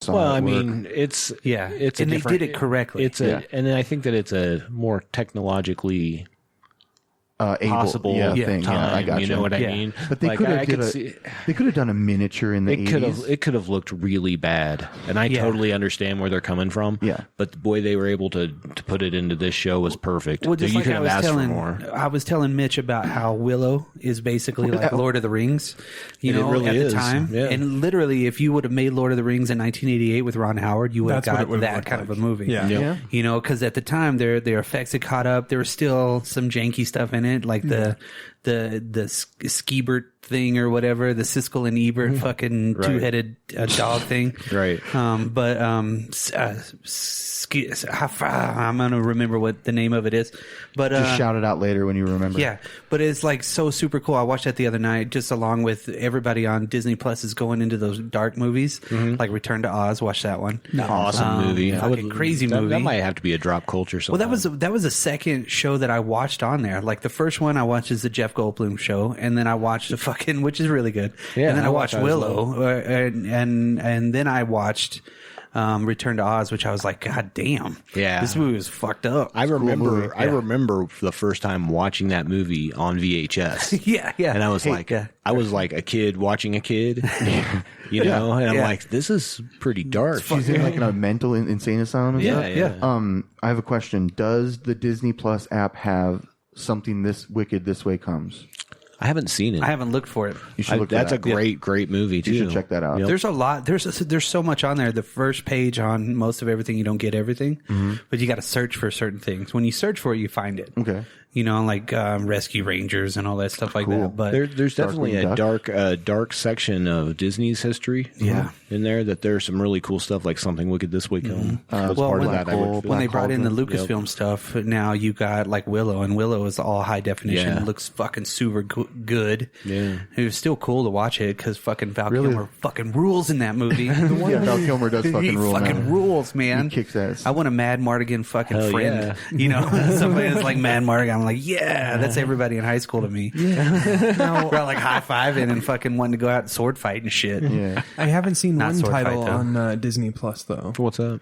saw. Well, I work. mean, it's and they did it correctly. And I think that it's a more technologically possible thing. time. I got you know what I mean? But they could have they could have done a miniature in the 80s. It could have looked really bad, and I totally understand where they're coming from. Yeah, but the way they were able to put it into this show was perfect. Well, just you like could have asked for more. I was telling Mitch about how Willow is basically like Lord of the Rings, you know, really at is. the time. Yeah. And literally, if you would have made Lord of the Rings in 1988 with Ron Howard, you would have got that kind of a movie. Yeah. You know, because at the time their effects had caught up. There was still some janky stuff in it, like the Skeebert thing or whatever, the Siskel and Ebert fucking two-headed dog thing. Right. I'm gonna remember what the name of it is, but just shout it out later when you remember. Yeah, but it's like so super cool. I watched that the other night, just along with everybody on Disney Plus is going into those dark movies, like Return to Oz. Watch that one. Awesome movie. Crazy movie. That might have to be a drop culture. Sometime. Well, that was the second show that I watched on there. Like the first one I watched is the Jeff Goldblum show, and then I watched the fucking, which is really good. Yeah, and then I watched that as Willow, and then I watched Return to Oz, which I was like, God damn, this movie was fucked up. I remember the first time watching that movie on VHS. yeah, and I was I was like a kid watching a kid, you know, and I'm like, this is pretty dark. She's in like a mental insane asylum. And stuff. Yeah. I have a question. Does the Disney Plus app have something this wicked this way comes? I haven't seen it. I haven't looked for it. You should look. That's a great movie too. You should check that out. Yep. There's a lot. There's so much on there. The first page on most of everything, you don't get everything, but you got to search for certain things. When you search for it, you find it. Okay. You know, like Rescue Rangers and all that stuff like that. But there's definitely a dark section of Disney's history. In there that there's some really cool stuff like Something Wicked This Week. when they brought in the Lucasfilm stuff, now you got like Willow, and Willow is all high definition. It looks fucking super good. Yeah, it was still cool to watch it because fucking Val Kilmer fucking rules in that movie. Val Kilmer does fucking rule. He fucking rules, man. He kicks ass. I want a Mad Mardigan fucking friend. Yeah. You know, somebody that's like Mad Mardigan. I'm like, that's everybody in high school to me. Yeah, we're all like high fiving and fucking wanting to go out and sword fight and shit. Yeah, I haven't seen Not one sword title fight, on Disney Plus though. What's that?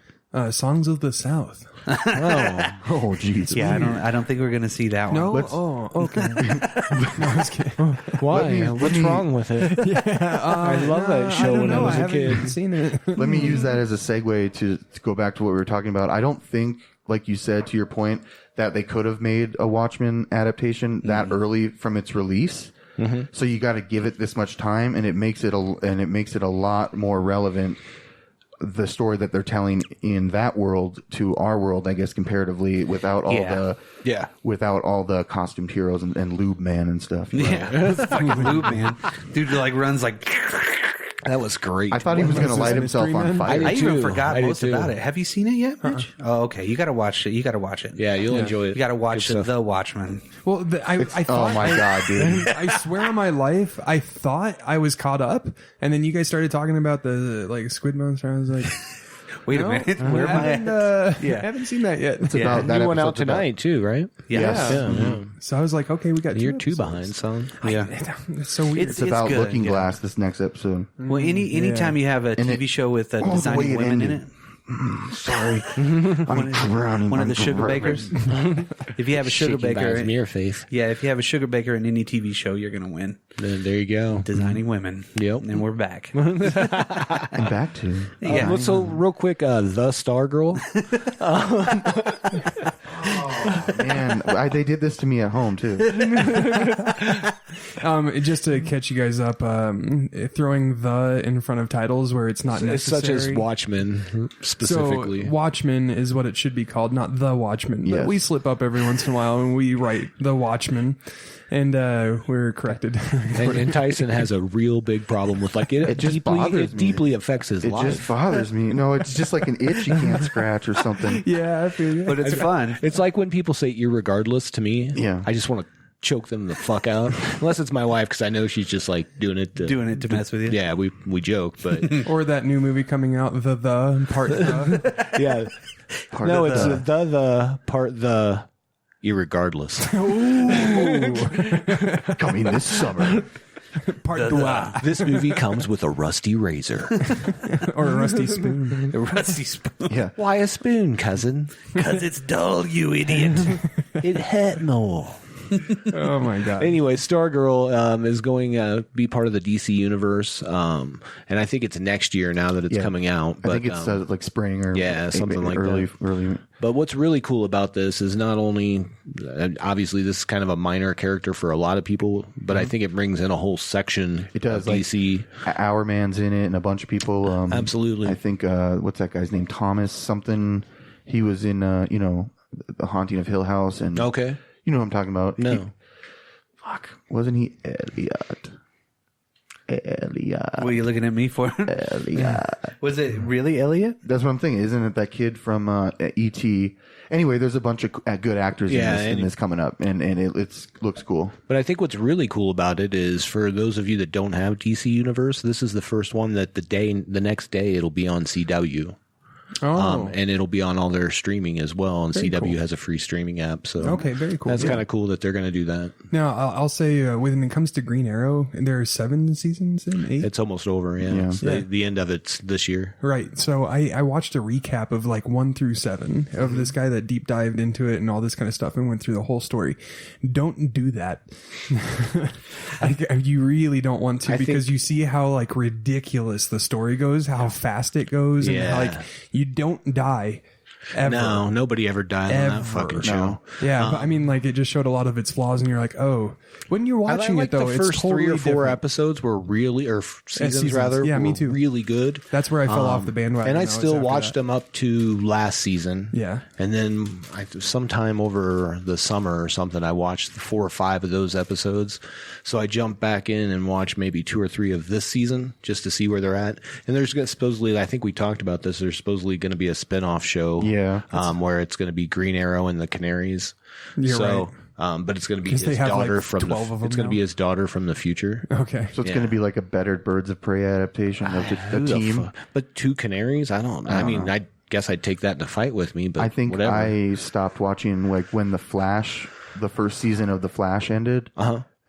Songs of the South. Oh, jeez. Yeah, I don't think we're gonna see that one. No. Okay. No, I was kidding. Why? What's wrong with it? I love that show when I was a kid. Haven't seen it. Let me use that as a segue to go back to what we were talking about. I don't think, like you said, to your point, that they could have made a Watchmen adaptation that early from its release. So you got to give it this much time, and it makes it a lot more relevant, the story that they're telling in that world to our world, I guess, comparatively, without all the costumed heroes and Lube Man and stuff. Yeah, it's fucking Lube Man. Dude like runs like. That was great. I thought he was going to light himself on fire. I even forgot most about it. Have you seen it yet, Mitch? Oh, okay. You got to watch it. Yeah, you'll enjoy it. You got to watch The Watchmen. Well, I thought, oh my god, dude! I swear on my life, I thought I was caught up, and then you guys started talking about the squid monster. I was like, wait a minute, where am I? I haven't seen that yet. It's about that you went out tonight too, right? Yeah. So I was like, okay, we got. You're two behind, son. Yeah, it's so weird. It's about good, Looking Glass. This next episode. Well, anytime you have a TV show with designing women in it. Sorry, I'm drowning. One of the sugar bakers. If you have a sugar baker in your face, if you have a sugar baker in any TV show, you're gonna win. Then there you go. Designing women. Yep. And we're back. And back to so real quick, the Stargirl. Oh man, they did this to me at home too. Just to catch you guys up, throwing "the" in front of titles where it's not necessary. Such as Watchmen, specifically. So Watchmen is what it should be called, not The Watchmen. Yes. But we slip up every once in a while and we write The Watchmen, and we're corrected. and Tyson has a real big problem with it just bothers me. Deeply affects his life. It just bothers me. No, it's just like an itch you can't scratch or something. Yeah, I feel you. But it's fun. It's like when people say irregardless to me. Yeah. I just want to choke them the fuck out. Unless it's my wife, because I know she's just like doing it to mess with you. Yeah, we joke, but or that new movie coming out, the part the. Yeah. It's the part irregardless. Coming this summer. Part trois. This movie comes with a rusty razor. Or a rusty spoon. A rusty spoon. Yeah. Why a spoon, cousin? Because it's dull, you idiot. It hurt more. Oh my god. Anyway, Stargirl is going to be part of the DC universe, and I think it's next year now that it's coming out. But, I think it's like spring or something like early. But what's really cool about this is not only, obviously, this is kind of a minor character for a lot of people, but I think it brings in a whole section It does. of DC. Like, Our Man's in it, and a bunch of people. Absolutely. I think what's that guy's name? Thomas something. He was in The Haunting of Hill House, and Okay. you know what I'm talking about. No. Wasn't he Elliot? What are you looking at me for? Elliot. Was it really Elliot? That's what I'm thinking. Isn't it that kid from E.T.? Anyway, there's a bunch of good actors in this coming up, and it looks cool. But I think what's really cool about it is, for those of you that don't have DC Universe, this is the first one that the next day it'll be on CW. And it'll be on all their streaming as well. And very CW cool. has a free streaming app. So okay, very cool. That's kind of cool that they're going to do that. Now, I'll say when it comes to Green Arrow, there are 7 seasons in 8. It's almost over. Yeah. The end of it's this year. Right. So I watched a recap of like 1 through 7 of this guy that deep dived into it and all this kind of stuff and went through the whole story. Don't do that. You really don't want to, because you see how like ridiculous the story goes, how fast it goes, and how, like, you don't die ever. No, nobody ever died on that fucking show. No. Yeah, but I mean, like, it just showed a lot of its flaws, and you're like, oh, when you're watching it though, the first it's totally 3 or 4 different. episodes were really, or seasons rather, yeah, me were too. really good. That's where I fell off the bandwagon. And I still watched them up to last season. Yeah. And then sometime over the summer or something, I watched 4 or 5 of those episodes. So I jumped back in and watched maybe 2 or 3 of this season just to see where they're at. And there's supposedly, I think we talked about this, there's supposedly going to be a spin-off show. Yeah. Where it's going to be Green Arrow and the Canaries. You're right. But it's going to be his daughter from his daughter from the future. Okay. So it's going to be like a better Birds of Prey adaptation of the team. But 2 canaries? I don't know. I mean, I guess I'd take that in a fight with me, but I think whatever. I stopped watching like when the first season of The Flash ended.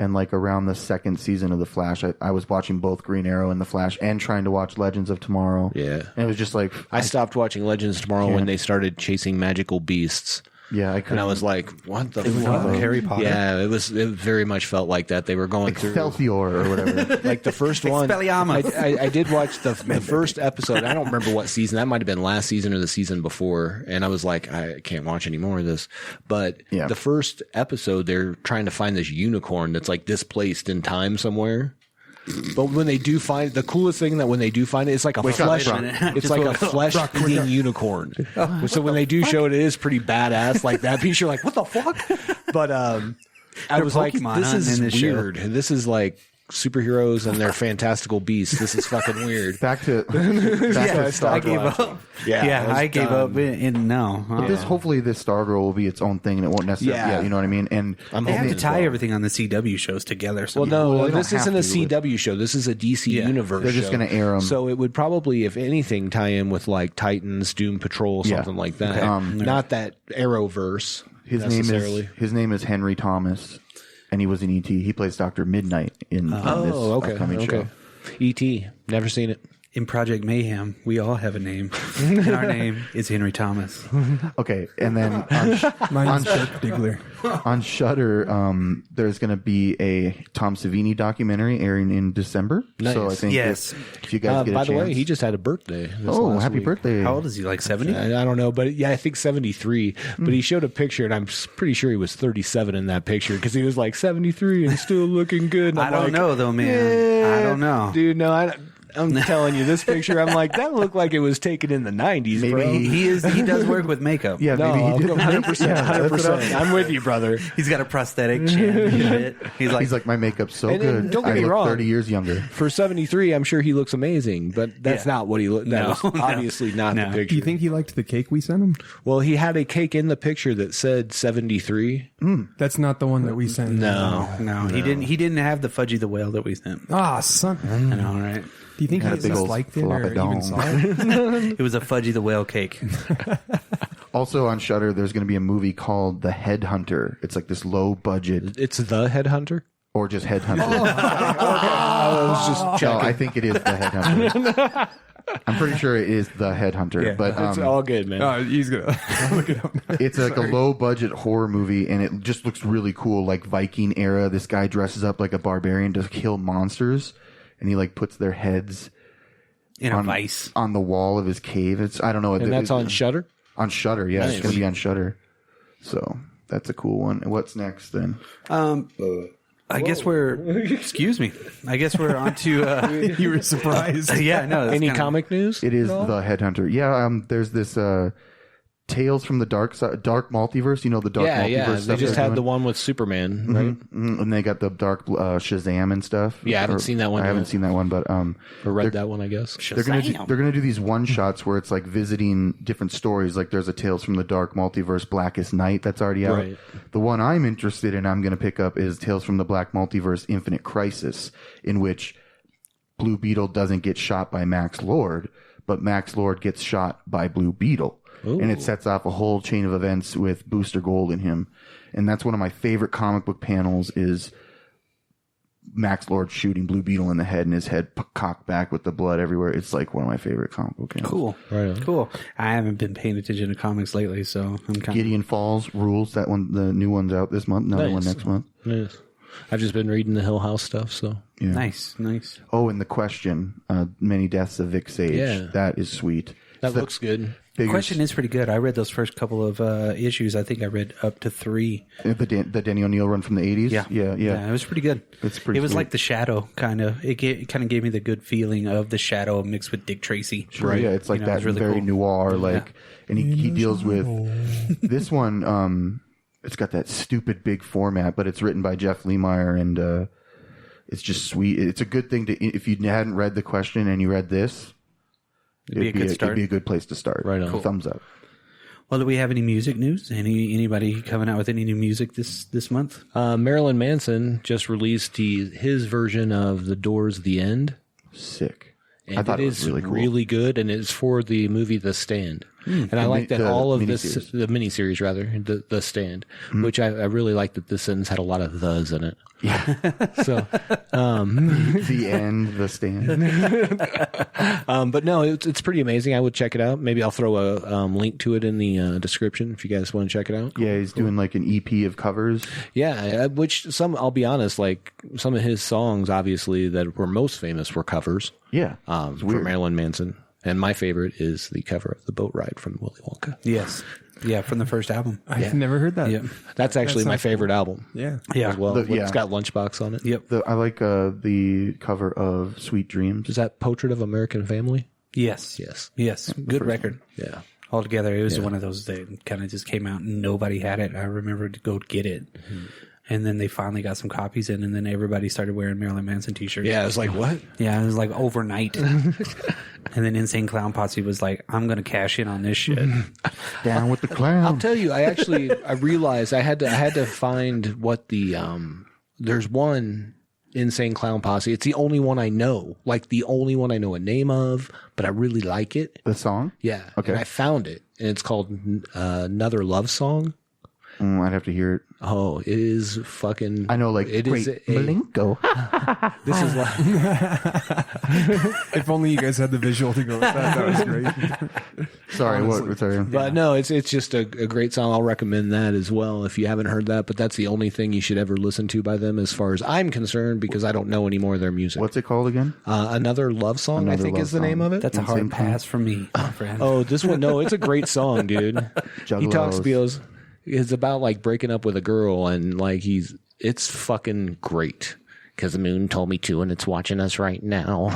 And like around the second season of The Flash, I was watching both Green Arrow and The Flash and trying to watch Legends of Tomorrow. Yeah. And it was just like... I stopped watching Legends of Tomorrow when they started chasing magical beasts. Yeah, I couldn't. And I was like, what the fuck? Harry Potter. Yeah, it very much felt like that. They were going through... Excelsior or whatever. Like the first one... I did watch the first episode. I don't remember what season. That might have been last season or the season before. And I was like, I can't watch any more of this. But the first episode, they're trying to find this unicorn that's like displaced in time somewhere. But when they do find the coolest thing, that when they do find it, it's like a flesh-eating unicorn. So when they do show it, it is pretty badass. Like that piece, you're like, what the fuck? But I was like, this is weird. This is like superheroes and their fantastical beasts. This is fucking weird. Back to I gave up. I gave up. No. But hopefully this Stargirl will be its own thing, and it won't necessarily. Yeah, you know what I mean. And they have to tie everything on the CW shows together. This isn't a CW show. This is a DC universe. They're just going to air them. So it would probably, if anything, tie in with like Titans, Doom Patrol, something like that. Okay. Not that Arrowverse. His name is Henry Thomas. And he was in E.T. He plays Dr. Midnight in this upcoming show. E.T. Never seen it. In Project Mayhem, we all have a name. And our name is Henry Thomas. Okay, and then on Shudder, there's going to be a Tom Savini documentary airing in December. Nice. So I think if you guys get a chance. By the way, he just had a birthday. Happy birthday. How old is he, like 70? I don't know, but I think 73. But he showed a picture, and I'm pretty sure he was 37 in that picture, because he was like 73 and still looking good. And I don't know, though, man. I don't know. Dude, no, I'm telling you, this picture, I'm like, that looked like it was taken in the 90s, maybe bro. He does work with makeup. Yeah, maybe he did. 100%. I'm with you, brother. He's got a prosthetic chin. He's like, my makeup's so good. Don't get me wrong. 30 years younger. For 73, I'm sure he looks amazing, but that's not what he looked. That was obviously not the picture. Do you think he liked the cake we sent him? Well, he had a cake in the picture that said 73. That's not the one that we sent. No. He didn't have the Fudgy the Whale that we sent. Son. I know, right? Do you think he just liked it or even saw it? It was a Fudgy the Whale cake. Also on Shudder, there's going to be a movie called The Headhunter. It's like this low budget. It's The Headhunter? or just Headhunter. I was just checking. No, I think it is the Headhunter. I'm pretty sure it is the Headhunter, but it's all good, man. He's gonna look it up. It's like a low budget horror movie, and it just looks really cool, like Viking era. This guy dresses up like a barbarian to kill monsters, and he like puts their heads in a vice on the wall of his cave. I don't know, and that's on Shudder. On Shudder, yeah, it's gonna be on Shudder. So that's a cool one. And what's next then? I guess excuse me. I guess we're on to, You were surprised. yeah, no. Any comic news? It is the Headhunter. Yeah, there's this Tales from the Dark Multiverse. You know the Dark Multiverse stuff. They just had the one with Superman, right? Mm-hmm. And they got the Dark Shazam and stuff. Yeah, I haven't seen that one. I haven't seen that one, but or read that one, I guess. They're gonna do these one shots where it's like visiting different stories. Like there's a Tales from the Dark Multiverse Blackest Night that's already out. Right. The one I'm interested in, I'm gonna pick up is Tales from the Black Multiverse Infinite Crisis, in which Blue Beetle doesn't get shot by Max Lord, but Max Lord gets shot by Blue Beetle. Ooh. And it sets off a whole chain of events with Booster Gold in him. And that's one of my favorite comic book panels is Max Lord shooting Blue Beetle in the head and his head cocked back with the blood everywhere. It's like one of my favorite comic book panels. Cool. Right. Cool. I haven't been paying attention to comics lately, so I'm kind Gideon Falls rules. That one, the new one's out this month. Another one next month. Nice. I've just been reading the Hill House stuff, so. Yeah. Nice. Oh, and The Question, Many Deaths of Vic Sage. Yeah. That is sweet. That looks good. The Question is pretty good. I read those first couple of issues. I think I read up to 3. The Danny O'Neill run from the 80s? Yeah. It was pretty good. It was like The Shadow, kind of. It kind of gave me the good feeling of The Shadow mixed with Dick Tracy. Sure, right. Yeah, it's like that really very cool. Noir, and he deals with this one. It's got that stupid big format, but it's written by Jeff Lemire, and it's just sweet. It's a good thing to, if you hadn't read The Question and you read this, it'd be a good place to start. Right on. Cool. Thumbs up. Well, do we have any music news? Anybody coming out with any new music this month? Marilyn Manson just released his version of The Doors' The End. Sick. And I thought it was really cool. Really good, and it's for the movie The Stand. And I like that all of this, the miniseries rather, the Stand, which I really like that this sentence had a lot of thes in it. Yeah. So, the End, The Stand. But no, it's pretty amazing. I would check it out. Maybe I'll throw a link to it in the description if you guys want to check it out. Yeah, he's doing like an EP of covers. Yeah, which I'll be honest, like some of his songs, obviously, that were most famous were covers. Yeah. For Marilyn Manson. And my favorite is the cover of The Boat Ride from Willy Wonka. Yes. Yeah, from the first album. I've never heard that. Yep. That's actually my favorite album. Yeah. Yeah. As well. It's got Lunchbox on it. Yep. I like the cover of Sweet Dreams. Is that Portrait of American Family? Yes. Good record. Yeah. Altogether, it was one of those that kind of just came out and nobody had it. I remember to go get it. Mm-hmm. And then they finally got some copies in, and then everybody started wearing Marilyn Manson t-shirts. Yeah, it was like, what? Yeah, it was like overnight. And then Insane Clown Posse was like, I'm going to cash in on this shit. Down with the clown. I'll tell you, I realized I had to find what the, there's one Insane Clown Posse. It's the only one I know. Like the only one I know a name of, but I really like it. The song? Yeah. Okay. And I found it, and it's called Another Love Song. I'd have to hear it. Oh, it is fucking. I know, like, it great is Malenko. This is like. If only you guys had the visual to go with that. That was great. Sorry, what? Sorry. But no, it's just a great song. I'll recommend that as well if you haven't heard that. But that's the only thing you should ever listen to by them, as far as I'm concerned, because I don't know any more of their music. What's it called again? Another Love Song, I think is the name of it. That's a hard pass for me, my friend. Oh, this one? No, it's a great song, dude. Juggalos. He talks because it's about like breaking up with a girl, and like it's fucking great. Because the moon told me to, and it's watching us right now.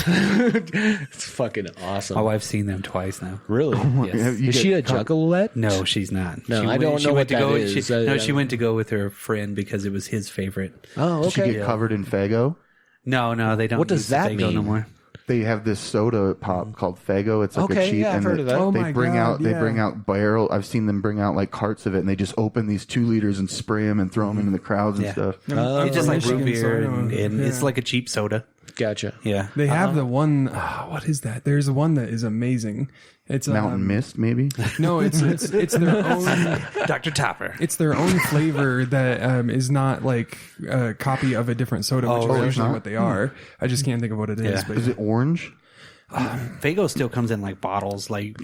It's fucking awesome. Oh, I've seen them twice now. Really? Yes. Is she a juggalette? No, she's not. No, I don't know what that is. She went to go with her friend because it was his favorite. Oh, okay. Did she get covered in Faygo? No, they don't. What does that mean? No more. They have this soda pop called Faygo. It's like okay, a cheap, yeah, I've heard of that. They bring out barrel. I've seen them bring out like carts of it, and they just open these 2 liters and spray them and throw them into the crowds and stuff. It's just like root beer, and it's like a cheap soda. Gotcha. Yeah. They have the one, what is that? There's one that is amazing. It's Mountain Mist, maybe? No, it's their own Dr. Topper. It's their own flavor that is not like a copy of a different soda, which is usually what they are. I just can't think of what it is. But is it orange? Fago still comes in like bottles, like